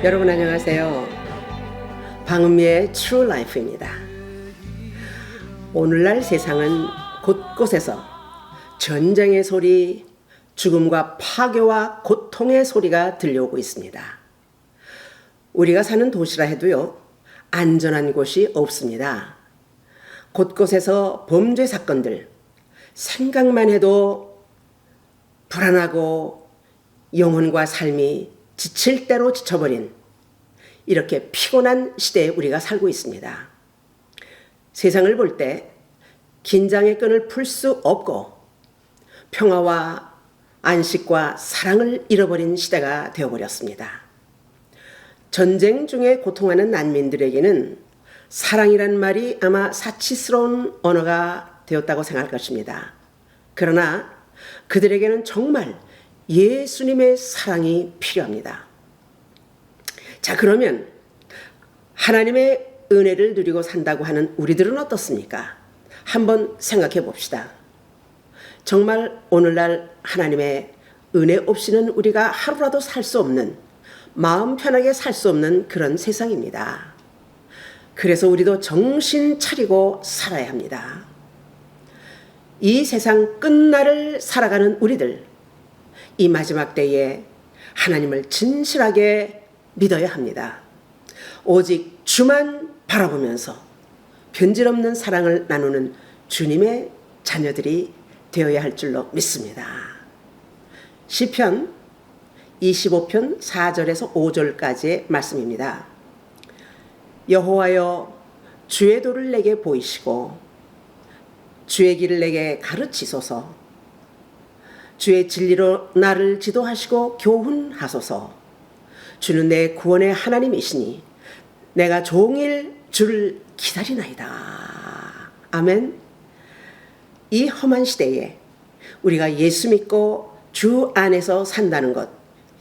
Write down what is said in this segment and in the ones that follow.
여러분 안녕하세요. 방은미의 True Life입니다. 오늘날 세상은 곳곳에서 전쟁의 소리, 죽음과 파괴와 고통의 소리가 들려오고 있습니다. 우리가 사는 도시라 해도요, 안전한 곳이 없습니다. 곳곳에서 범죄 사건들, 생각만 해도 불안하고 영혼과 삶이 지칠 대로 지쳐버린 이렇게 피곤한 시대에 우리가 살고 있습니다. 세상을 볼 때 긴장의 끈을 풀 수 없고 평화와 안식과 사랑을 잃어버린 시대가 되어버렸습니다. 전쟁 중에 고통하는 난민들에게는 사랑이란 말이 아마 사치스러운 언어가 되었다고 생각할 것입니다. 그러나 그들에게는 정말 예수님의 사랑이 필요합니다. 자, 그러면 하나님의 은혜를 누리고 산다고 하는 우리들은 어떻습니까? 한번 생각해 봅시다. 정말 오늘날 하나님의 은혜 없이는 우리가 하루라도 살 수 없는, 마음 편하게 살 수 없는 그런 세상입니다. 그래서 우리도 정신 차리고 살아야 합니다. 이 세상 끝날을 살아가는 우리들, 이 마지막 때에 하나님을 진실하게 믿어야 합니다. 오직 주만 바라보면서 변질없는 사랑을 나누는 주님의 자녀들이 되어야 할 줄로 믿습니다. 시편 25편 4절에서 5절까지의 말씀입니다. 여호와여, 주의 도를 내게 보이시고 주의 길을 내게 가르치소서. 주의 진리로 나를 지도하시고 교훈하소서. 주는 내 구원의 하나님이시니 내가 종일 주를 기다리나이다. 아멘. 이 험한 시대에 우리가 예수 믿고 주 안에서 산다는 것,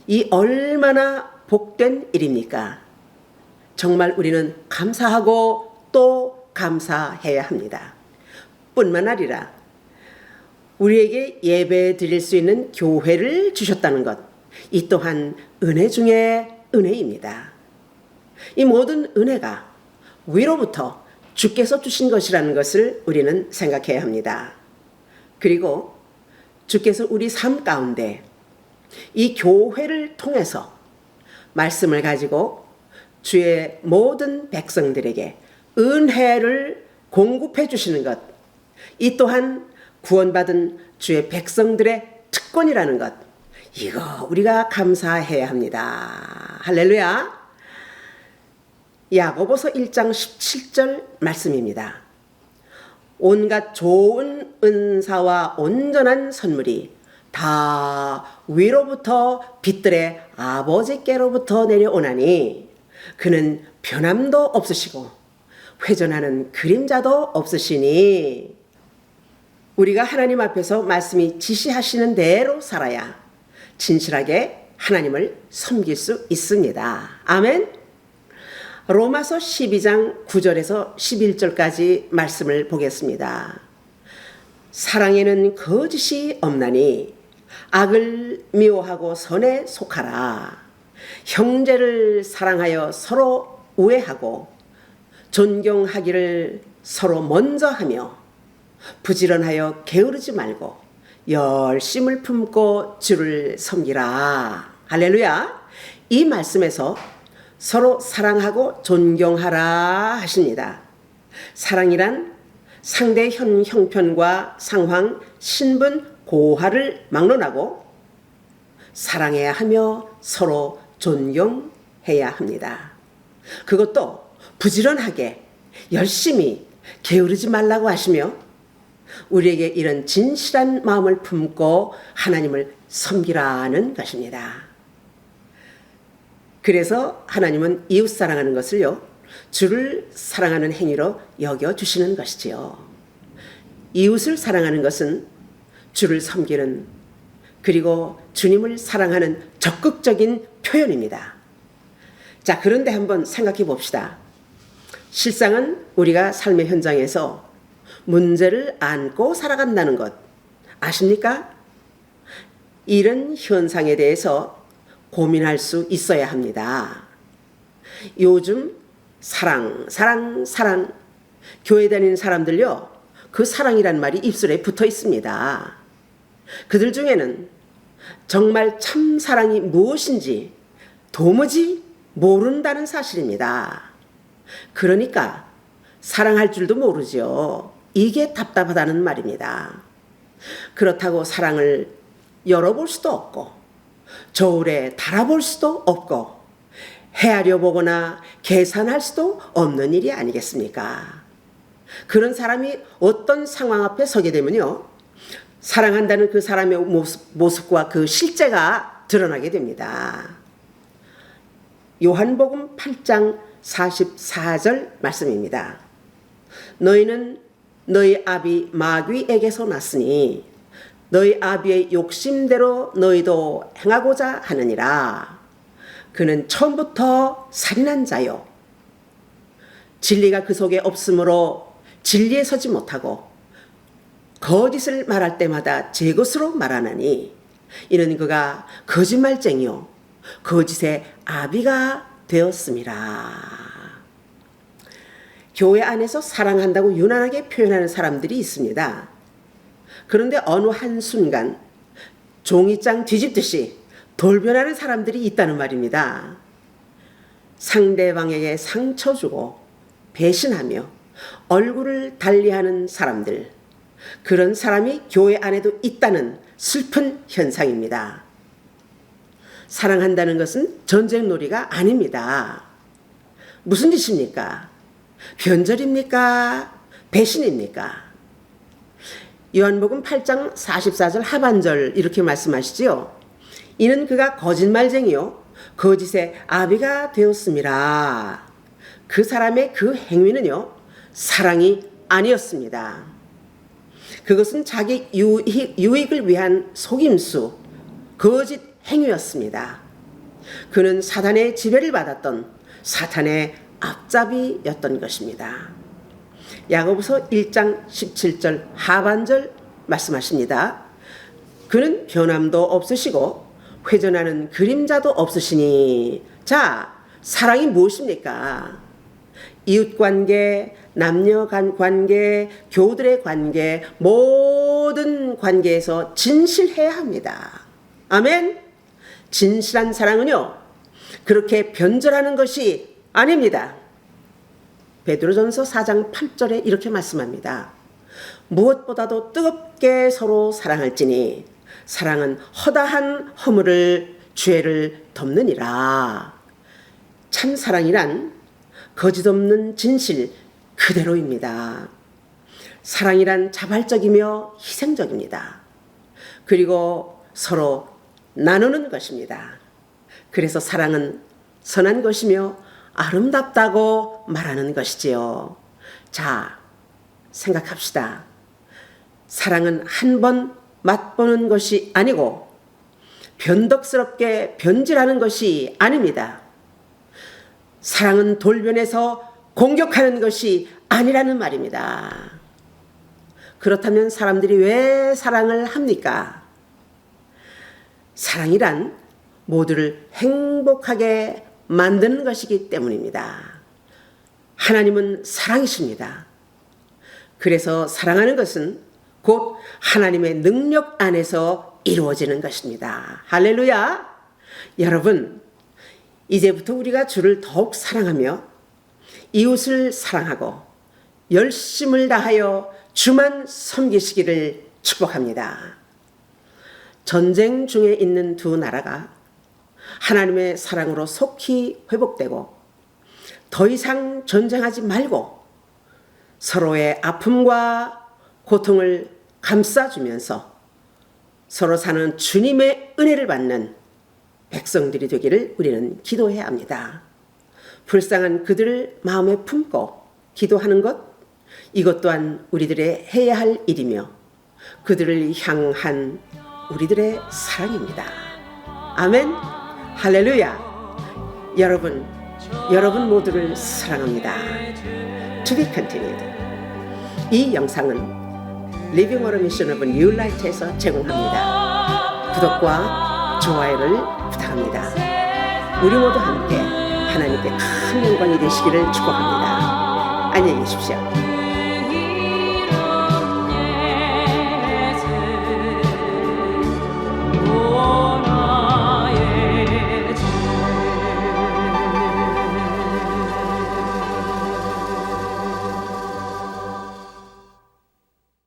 이 얼마나 복된 일입니까? 정말 우리는 감사하고 또 감사해야 합니다. 뿐만 아니라 우리에게 예배 드릴 수 있는 교회를 주셨다는 것, 이 또한 은혜 중에 은혜입니다. 이 모든 은혜가 위로부터 주께서 주신 것이라는 것을 우리는 생각해야 합니다. 그리고 주께서 우리 삶 가운데 이 교회를 통해서 말씀을 가지고 주의 모든 백성들에게 은혜를 공급해 주시는 것, 이 또한 구원받은 주의 백성들의 특권이라는 것, 이거 우리가 감사해야 합니다. 할렐루야. 야고보서 1장 17절 말씀입니다. 온갖 좋은 은사와 온전한 선물이 다 위로부터 빛들의 아버지께로부터 내려오나니 그는 변함도 없으시고 회전하는 그림자도 없으시니, 우리가 하나님 앞에서 말씀이 지시하시는 대로 살아야 진실하게 하나님을 섬길 수 있습니다. 아멘. 로마서 12장 9절에서 11절까지 말씀을 보겠습니다. 사랑에는 거짓이 없나니 악을 미워하고 선에 속하라. 형제를 사랑하여 서로 우애하고 존경하기를 서로 먼저 하며 부지런하여 게으르지 말고 열심을 품고 주를 섬기라. 할렐루야. 이 말씀에서 서로 사랑하고 존경하라 하십니다. 사랑이란 상대 형편과 상황, 신분, 고하를 막론하고 사랑해야 하며 서로 존경해야 합니다. 그것도 부지런하게 열심히 게으르지 말라고 하시며 우리에게 이런 진실한 마음을 품고 하나님을 섬기라는 것입니다. 그래서 하나님은 이웃 사랑하는 것을요, 주를 사랑하는 행위로 여겨주시는 것이지요. 이웃을 사랑하는 것은 주를 섬기는, 그리고 주님을 사랑하는 적극적인 표현입니다. 자, 그런데 한번 생각해 봅시다. 실상은 우리가 삶의 현장에서 문제를 안고 살아간다는 것 아십니까? 이런 현상에 대해서 고민할 수 있어야 합니다. 요즘 사랑, 사랑, 사랑. 교회 다니는 사람들요, 그 사랑이란 말이 입술에 붙어 있습니다. 그들 중에는 정말 참 사랑이 무엇인지 도무지 모른다는 사실입니다. 그러니까 사랑할 줄도 모르죠. 이게 답답하다는 말입니다. 그렇다고 사랑을 열어볼 수도 없고 저울에 달아볼 수도 없고 헤아려 보거나 계산할 수도 없는 일이 아니겠습니까? 그런 사람이 어떤 상황 앞에 서게 되면요, 사랑한다는 그 사람의 모습과 그 실제가 드러나게 됩니다. 요한복음 8장 44절 말씀입니다. 너희는 너희 아비 마귀에게서 났으니 너희 아비의 욕심대로 너희도 행하고자 하느니라. 그는 처음부터 살인한 자요, 진리가 그 속에 없으므로 진리에 서지 못하고 거짓을 말할 때마다 제 것으로 말하나니 이는 그가 거짓말쟁이요 거짓의 아비가 되었음이라. 교회 안에서 사랑한다고 유난하게 표현하는 사람들이 있습니다. 그런데 어느 한순간 종이장 뒤집듯이 돌변하는 사람들이 있다는 말입니다. 상대방에게 상처 주고 배신하며 얼굴을 달리하는 사람들, 그런 사람이 교회 안에도 있다는 슬픈 현상입니다. 사랑한다는 것은 전쟁놀이가 아닙니다. 무슨 짓입니까? 변절입니까? 배신입니까? 요한복음 8장 44절 하반절 이렇게 말씀하시지요. 이는 그가 거짓말쟁이요 거짓의 아비가 되었음이라. 그 사람의 그 행위는요, 사랑이 아니었습니다. 그것은 자기 유익을 위한 속임수, 거짓 행위였습니다. 그는 사탄의 지배를 받았던 사탄의 앞잡이였던 것입니다. 야고보서 1장 17절 하반절 말씀하십니다. 그는 변함도 없으시고 회전하는 그림자도 없으시니. 자, 사랑이 무엇입니까? 이웃관계, 남녀간 관계, 교우들의 관계, 모든 관계에서 진실해야 합니다. 아멘. 진실한 사랑은요, 그렇게 변절하는 것이 아닙니다. 베드로전서 4장 8절에 이렇게 말씀합니다. 무엇보다도 뜨겁게 서로 사랑할지니 사랑은 허다한 허물을 죄를 덮느니라. 참 사랑이란 거짓 없는 진실 그대로입니다. 사랑이란 자발적이며 희생적입니다. 그리고 서로 나누는 것입니다. 그래서 사랑은 선한 것이며 아름답다고 말하는 것이지요. 자, 생각합시다. 사랑은 한 번 맛보는 것이 아니고 변덕스럽게 변질하는 것이 아닙니다. 사랑은 돌변해서 공격하는 것이 아니라는 말입니다. 그렇다면 사람들이 왜 사랑을 합니까? 사랑이란 모두를 행복하게 만드는 것이기 때문입니다. 하나님은 사랑이십니다. 그래서 사랑하는 것은 곧 하나님의 능력 안에서 이루어지는 것입니다. 할렐루야! 여러분, 이제부터 우리가 주를 더욱 사랑하며 이웃을 사랑하고 열심을 다하여 주만 섬기시기를 축복합니다. 전쟁 중에 있는 두 나라가 하나님의 사랑으로 속히 회복되고 더 이상 전쟁하지 말고 서로의 아픔과 고통을 감싸주면서 서로 사는 주님의 은혜를 받는 백성들이 되기를 우리는 기도해야 합니다. 불쌍한 그들을 마음에 품고 기도하는 것, 이것 또한 우리들의 해야 할 일이며 그들을 향한 우리들의 사랑입니다. 아멘. 할렐루야. 여러분 모두를 사랑합니다. To be continued. 이 영상은 Living Water Mission of New Light에서 제공합니다. 구독과 좋아요를 부탁합니다. 우리 모두 함께 하나님께 큰 영광이 되시기를 축복합니다. 안녕히 계십시오.